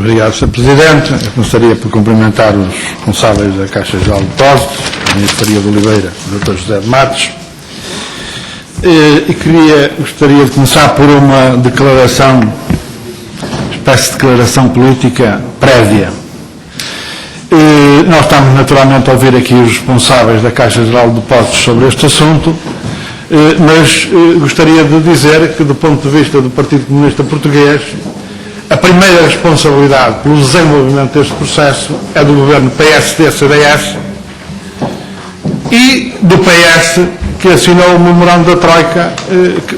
Obrigado, Sr. Presidente. Eu começaria por cumprimentar os responsáveis da Caixa Geral de Depósitos, a Ministra Faria de Oliveira e o Dr. José de Matos. E gostaria de começar por uma declaração, uma espécie de declaração política prévia. Nós estamos naturalmente a ouvir aqui os responsáveis da Caixa Geral de Depósitos sobre este assunto, mas gostaria de dizer que, do ponto de vista do Partido Comunista Português, a primeira responsabilidade pelo desenvolvimento deste processo é do governo PSD-CDS e do PS, que assinou o memorando da Troika,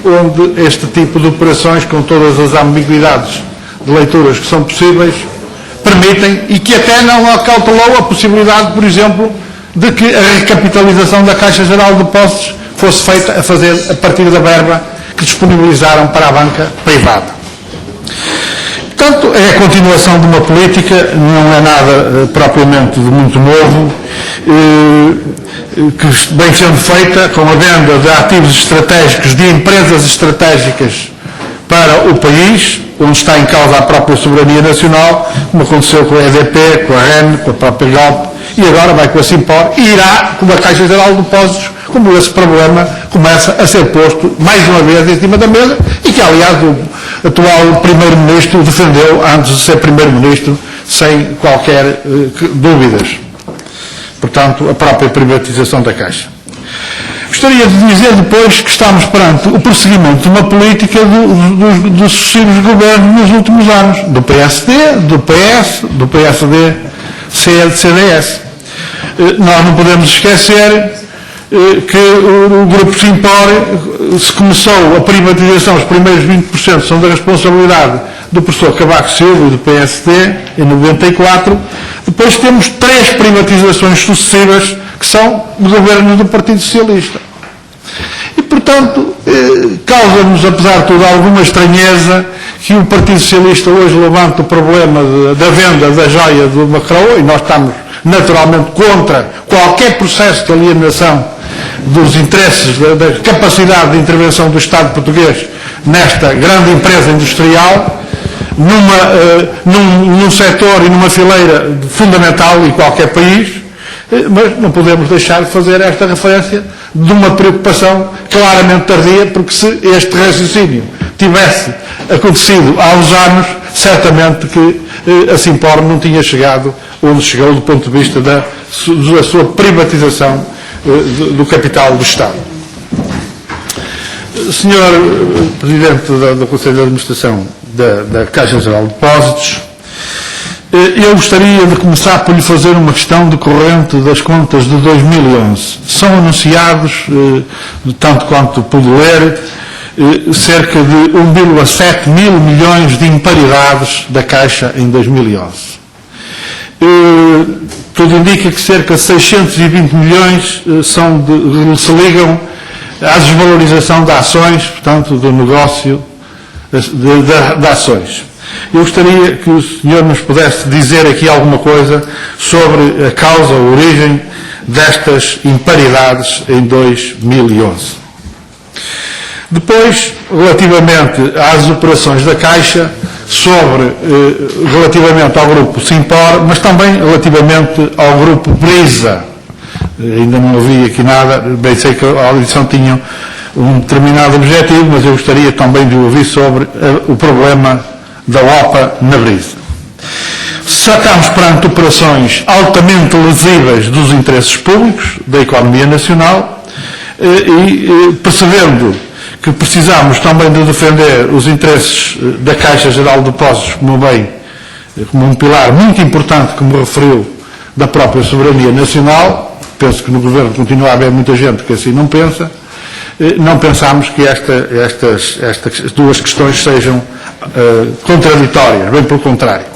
onde este tipo de operações, com todas as ambiguidades de leituras que são possíveis, permitem, e que até não acautelou a possibilidade, por exemplo, de que a recapitalização da Caixa Geral de Depósitos fosse feita a partir da verba que disponibilizaram para a banca privada. Portanto, é a continuação de uma política, não é nada propriamente de muito novo, que vem sendo feita com a venda de ativos estratégicos de empresas estratégicas para o país, onde está em causa a própria soberania nacional, como aconteceu com a EDP, com a REN, com a própria Galp, e agora vai com a Simpor, e irá com a Caixa Geral de Depósitos, como esse problema começa a ser posto mais uma vez em cima da mesa, e que, aliás, o atual Primeiro-Ministro defendeu antes de ser Primeiro-Ministro, sem qualquer dúvidas. Portanto, a própria privatização da Caixa. Gostaria de dizer depois que estamos perante o prosseguimento de uma política dos sucessivos governos nos últimos anos, do PSD, do PS, do PSD, CDS. Nós não podemos esquecer que o Grupo Simpor, se começou a privatização, os primeiros 20% são da responsabilidade do professor Cavaco Silva e do PSD, em 94, depois temos 3 privatizações sucessivas que são do governo do Partido Socialista. E, portanto, causa-nos, apesar de tudo, alguma estranheza que o Partido Socialista hoje levante o problema da venda da joia do Macron, e nós estamos naturalmente contra qualquer processo de alienação dos interesses, da capacidade de intervenção do Estado português nesta grande empresa industrial, num setor e numa fileira fundamental em qualquer país, mas não podemos deixar de fazer esta referência de uma preocupação claramente tardia, porque se este raciocínio tivesse acontecido há uns anos, certamente que a Simpor não tinha chegado onde chegou do ponto de vista da sua privatização do capital do Estado. Senhor Presidente do Conselho de Administração da Caixa Geral de Depósitos, eu gostaria de começar por lhe fazer uma questão decorrente das contas de 2011. São anunciados, tanto quanto pude ler, cerca de 1,7 mil milhões de imparidades da Caixa em 2011. Tudo indica que cerca de 620 milhões se ligam à desvalorização de ações, portanto, do negócio de ações. Eu gostaria que o senhor nos pudesse dizer aqui alguma coisa sobre a causa, a origem destas imparidades em 2011. Depois, relativamente às operações da Caixa, relativamente ao Grupo Simpor, mas também relativamente ao Grupo Brisa. Ainda não ouvi aqui nada, bem sei que a audição tinha um determinado objetivo, mas eu gostaria também de ouvir sobre o problema da OPA na Brisa. Estamos perante operações altamente lesivas dos interesses públicos, da economia nacional, e percebendo que precisamos também de defender os interesses da Caixa Geral de Depósitos como um pilar muito importante, como referiu, da própria soberania nacional. Penso que no Governo continua a haver muita gente que assim não pensa. Não pensamos que estas duas questões sejam contraditórias, bem pelo contrário.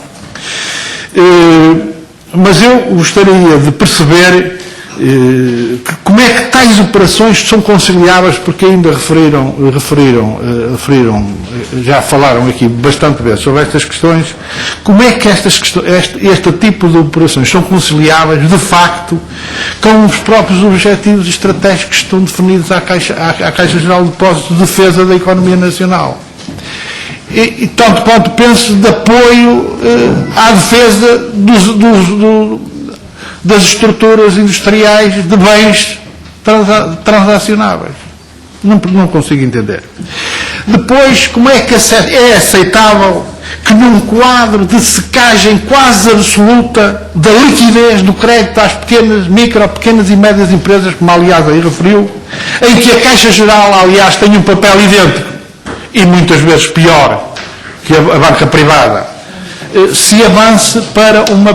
Mas eu gostaria de perceber como é que tais operações são conciliáveis, porque ainda referiram, já falaram aqui bastante vezes sobre estas questões, como é que este tipo de operações são conciliáveis, de facto, com os próprios objetivos estratégicos que estão definidos à Caixa Geral de Depósitos de defesa da economia nacional. e tanto quanto penso de apoio à defesa das estruturas industriais de bens transacionáveis. Não consigo entender. Depois, como é que é aceitável que num quadro de secagem quase absoluta da liquidez do crédito às pequenas e médias empresas, como aliás aí referiu, em que a Caixa Geral, aliás, tem um papel idêntico e muitas vezes pior que a banca privada, se avance para uma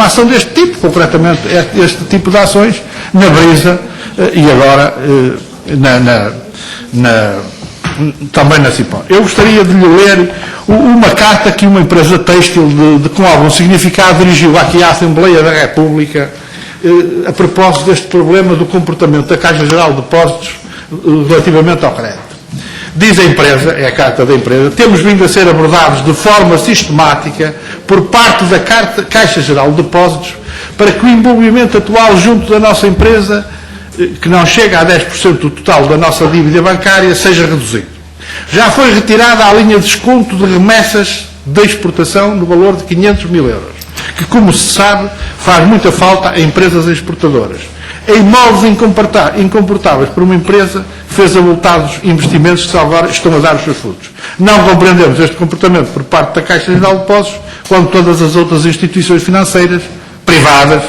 ação deste tipo, concretamente este tipo de ações, na Brisa e agora também na Cipó. Eu gostaria de lhe ler uma carta que uma empresa têxtil com algum significado dirigiu aqui à Assembleia da República a propósito deste problema do comportamento da Caixa Geral de Depósitos relativamente ao crédito. Diz a empresa, é a carta da empresa: temos vindo a ser abordados de forma sistemática por parte da Caixa Geral de Depósitos para que o envolvimento atual junto da nossa empresa, que não chega a 10% do total da nossa dívida bancária, seja reduzido. Já foi retirada a linha de desconto de remessas de exportação no valor de 500 mil euros, que, como se sabe, faz muita falta a empresas exportadoras, em moldes incomportáveis para uma empresa que fez avultados investimentos que agora estão a dar os seus frutos. Não compreendemos este comportamento por parte da Caixa Geral de Depósitos, quando todas as outras instituições financeiras privadas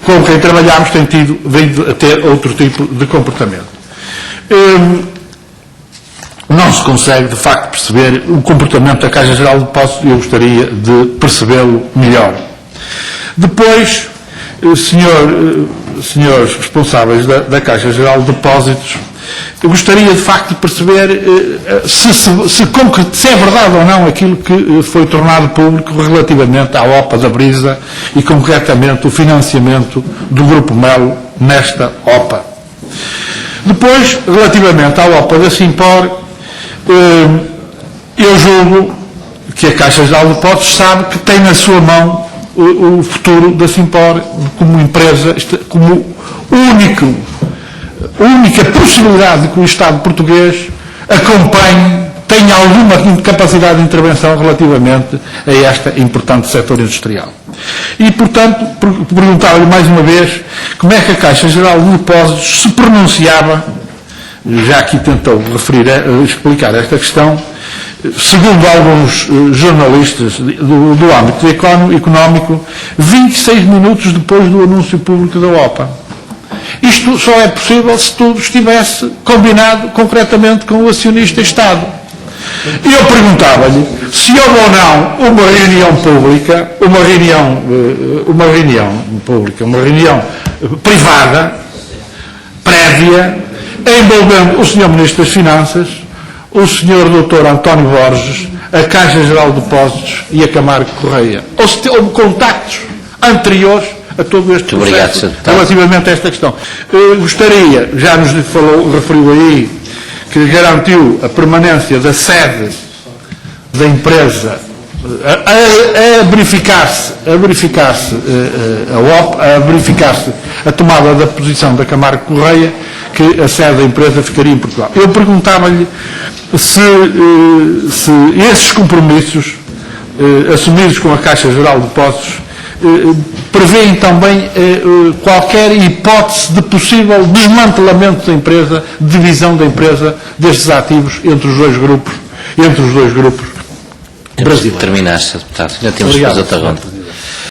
com quem trabalhamos têm vindo a ter outro tipo de comportamento. Não se consegue, de facto, perceber o comportamento da Caixa Geral de Depósitos e eu gostaria de percebê-lo melhor. Depois, senhores responsáveis da Caixa Geral de Depósitos, eu gostaria, de facto, de perceber se é verdade ou não aquilo que foi tornado público relativamente à OPA da Brisa e, concretamente, o financiamento do Grupo Melo nesta OPA. Depois, relativamente à OPA da Simpor, eu julgo que a Caixa Geral de Depósitos sabe que tem na sua mão o futuro da Simpor como empresa, como única possibilidade de que o Estado português acompanhe, tenha alguma capacidade de intervenção relativamente a este importante setor industrial. E, portanto, perguntava-lhe mais uma vez como é que a Caixa Geral de Depósitos se pronunciava, já aqui tentou explicar esta questão, segundo alguns jornalistas do âmbito económico, 26 minutos depois do anúncio público da OPA. Isto só é possível se tudo estivesse combinado concretamente com o acionista Estado. E eu perguntava-lhe se houve ou não uma reunião pública, uma reunião privada, prévia, envolvendo o Sr. Ministro das Finanças, o Sr. Dr. António Borges, a Caixa Geral de Depósitos e a Camargo Correia. Ou se houve contactos anteriores a todo este processo relativamente a esta questão. Gostaria, já nos referiu aí, que garantiu a permanência da sede da empresa a verificar-se a tomada da posição da Camargo Correia, que a sede da empresa ficaria em Portugal. Eu perguntava-lhe se esses compromissos assumidos com a Caixa Geral de Depósitos prevêem também qualquer hipótese de possível desmantelamento da empresa, divisão da empresa destes ativos entre os dois grupos brasileiros. Terminaste, deputado. Já temos depois outra ronda.